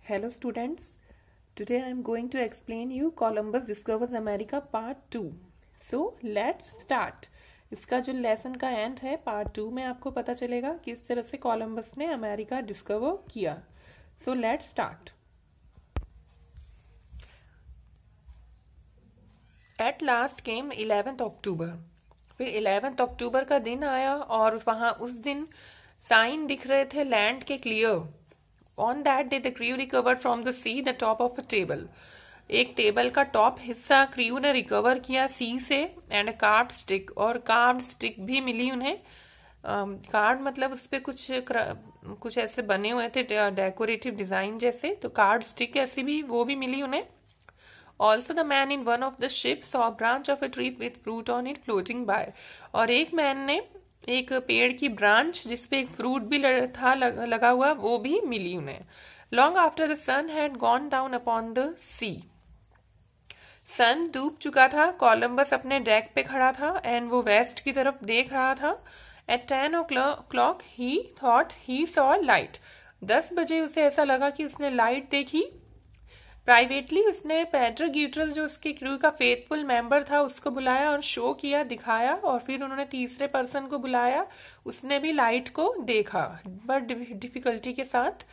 Hello students, today I am going to explain you Columbus Discovers America Part 2. So let's start. इसका जो lesson का and है part 2 में आपको पता चलेगा किस तरह से कोलंबस ने अमेरिका डिस्कवर किया. So let's start. At last came 11th अक्टूबर. फिर 11th अक्टूबर का दिन आया और वहां उस दिन साइन दिख रहे थे लैंड के clear. On that day, the crew recovered from the sea the top of a table. एक टेबल का टॉप हिस्सा क्रू ने रिकवर किया सी से एंड कार्ड स्टिक, और कार्ड स्टिक भी मिली उन्हें. कार्ड मतलब उस पर कुछ ऐसे बने हुए थे डेकोरेटिव डिजाइन जैसे, तो कार्ड स्टिक ऐसी भी वो भी मिली उन्हें. Also the man in one of the ship saw branch of a tree with fruit on it floating by. और एक मैन ने एक पेड़ की ब्रांच जिसपे एक फ्रूट भी था लगा हुआ वो भी मिली उन्हें. Long after the sun had gone down upon the sea. Sun डूब चुका था. कोलंबस अपने डेक पे खड़ा था एंड वो वेस्ट की तरफ देख रहा था. At 10 o'clock he thought he saw light. 10 बजे उसे ऐसा लगा कि उसने लाइट देखी. प्राइवेटली उसने पेड्रो ग्यूट्रल जो उसके क्रू का फेथफुल मेंबर था उसको बुलाया और शो किया, दिखाया. और फिर उन्होंने तीसरे पर्सन को बुलाया, उसने भी लाइट को देखा बट डिफिकल्टी के साथ.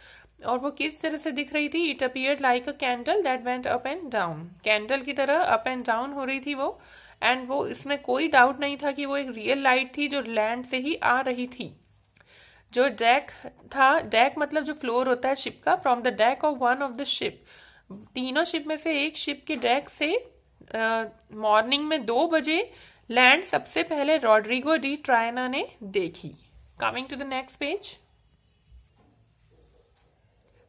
और वो किस तरह से दिख रही थी? It appeared like a candle that went up and down. Candle की तरह अप एंड डाउन हो रही थी वो. एंड वो इसमें कोई डाउट नहीं था कि वो एक रियल लाइट थी जो लैंड से ही आ रही थी. जो डेक था, डेक मतलब जो फ्लोर होता है शिप का, from the deck of one of the ship, तीनों शिप में से एक शिप के डेक से मॉर्निंग में 2 बजे लैंड सबसे पहले रॉड्रिगो डी ट्रायना ने देखी. Coming to the next page.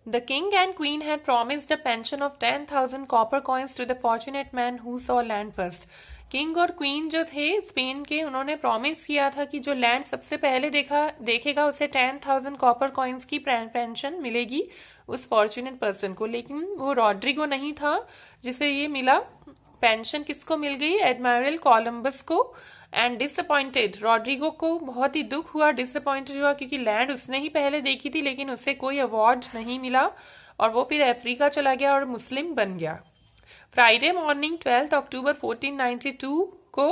The king and queen had promised a pension of 10,000 copper coins to the fortunate man who saw land first. King और queen जो थे Spain के, उन्होंने promise किया था कि जो लैंड सबसे पहले देखेगा उसे 10,000 कॉपर कॉइन्स की पेंशन मिलेगी उस फॉर्चुनेट पर्सन को. लेकिन वो रॉड्रिगो नहीं था जिसे ये मिला. पेंशन किसको मिल गई? एडमिरल कोलंबस को. एंड डिसअपॉइंटेड, रॉड्रिगो को बहुत ही दुख हुआ, डिसअपॉइंटेड हुआ, क्योंकि लैंड उसने ही पहले देखी थी लेकिन उसे कोई अवार्ड नहीं मिला और वो फिर अफ्रीका चला गया और मुस्लिम बन गया. फ्राइडे मॉर्निंग 12 अक्टूबर 1492 को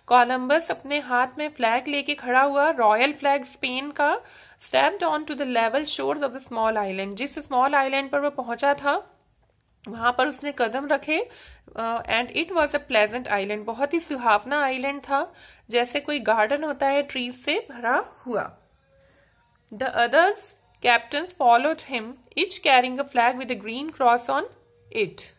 कोलंबस अपने हाथ में फ्लैग लेके खड़ा हुआ, रॉयल फ्लैग स्पेन का, stepped on to the level shores of the small island. जिस स्मॉल आइलैंड पर वो पहुंचा था वहां पर उसने कदम रखे. And it was a pleasant island. बहुत ही सुहावना आइलैंड था, जैसे कोई गार्डन होता है ट्रीज से भरा हुआ. The others captains followed him, each carrying a flag with a green cross on it.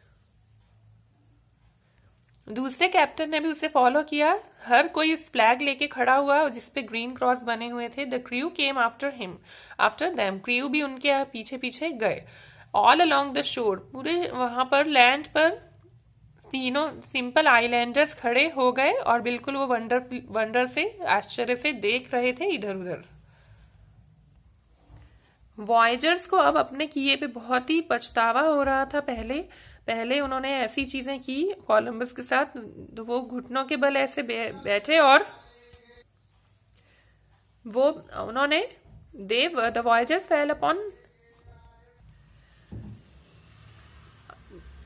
दूसरे कैप्टन ने भी उसे फॉलो किया. हर कोई इस फ्लैग लेके खड़ा हुआ जिसपे ग्रीन क्रॉस बने हुए थे. The crew came after him, after them. Crew भी उनके पीछे पीछे गए. ऑल अलोंग द शोर, पूरे वहां पर लैंड पर तीनों सिंपल आइलैंडर्स खड़े हो गए और बिल्कुल वो वंडर से, आश्चर्य से देख रहे थे इधर उधर. वॉयजर्स को अब अपने किए पे बहुत ही पछतावा हो रहा था. पहले उन्होंने ऐसी चीजें की कोलंबस के साथ, तो वो घुटनों के बल ऐसे बैठे और वो उन्होंने the voyagers fell upon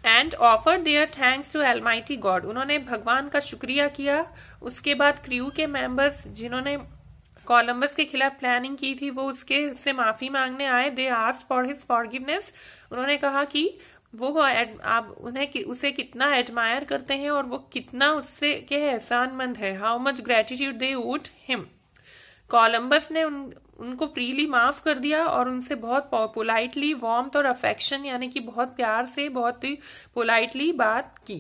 and offer their thanks to almighty God. उन्होंने भगवान का शुक्रिया किया. उसके बाद क्रू के मेंबर्स जिन्होंने कोलंबस के खिलाफ प्लानिंग की थी वो उससे माफी मांगने आए. They asked for his forgiveness. उन्होंने कहा कि वो आप उसे कितना एडमायर करते हैं और वो कितना उससे के एहसानमंद है. How much gratitude they owed him. Columbus ने उनको फ्रीली माफ कर दिया और उनसे बहुत पोलाइटली, वार्मथ और अफेक्शन यानी कि बहुत प्यार से, बहुत ही पोलाइटली बात की.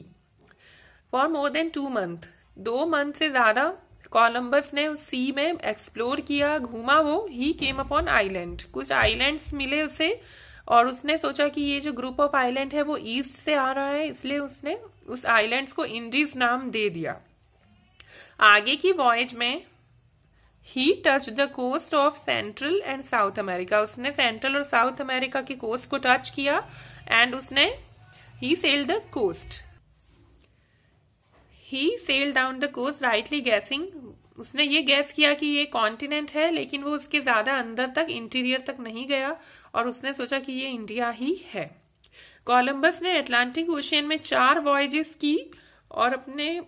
For more than 2 months, 2 month से ज्यादा कोलंबस ने उस सी में एक्सप्लोर किया, घूमा. वो ही केम अपॉन आइलैंड. कुछ आइलैंड्स मिले उसे और उसने सोचा कि ये जो ग्रुप ऑफ आइलैंड है वो ईस्ट से आ रहा है, इसलिए उसने उस आइलैंड्स को इंडीज नाम दे दिया. आगे की वॉयज में he touch the coast of central and south America. उसने सेंट्रल और साउथ अमेरिका की कोस्ट को टच किया एंड उसने he sailed the coast. He sailed down the coast rightly guessing. उसने ये गैस किया कि ये कॉन्टिनेंट है, लेकिन वो उसके ज्यादा अंदर तक, इंटीरियर तक नहीं गया और उसने सोचा कि ये इंडिया ही है. कोलंबस ने अटलांटिक ओशियन में 4 वॉयजेस की और अपने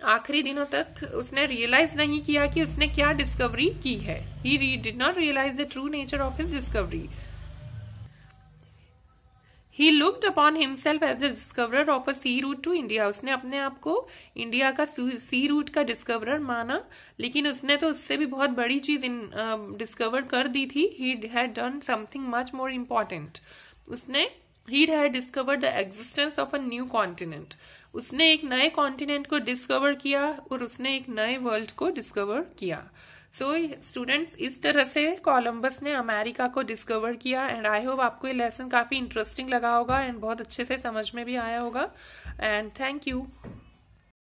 आखिरी दिनों तक उसने रियलाइज नहीं किया कि उसने क्या डिस्कवरी की है. He did not realise the true nature of his discovery. He looked upon himself as the discoverer of a sea route to India. उसने अपने आप को इंडिया का सी रूट का डिस्कवरर माना, लेकिन उसने तो उससे भी बहुत बड़ी चीज डिस्कवर कर दी थी. He had done something much more important. He had discovered the existence of a new continent. उसने एक नए कॉन्टिनेंट को डिस्कवर किया और उसने एक नए वर्ल्ड को डिस्कवर किया. सो स्टूडेंट्स, इस तरह से कोलंबस ने अमेरिका को डिस्कवर किया. एंड आई होप आपको ये लेसन काफी इंटरेस्टिंग लगा होगा एंड बहुत अच्छे से समझ में भी आया होगा. And thank you.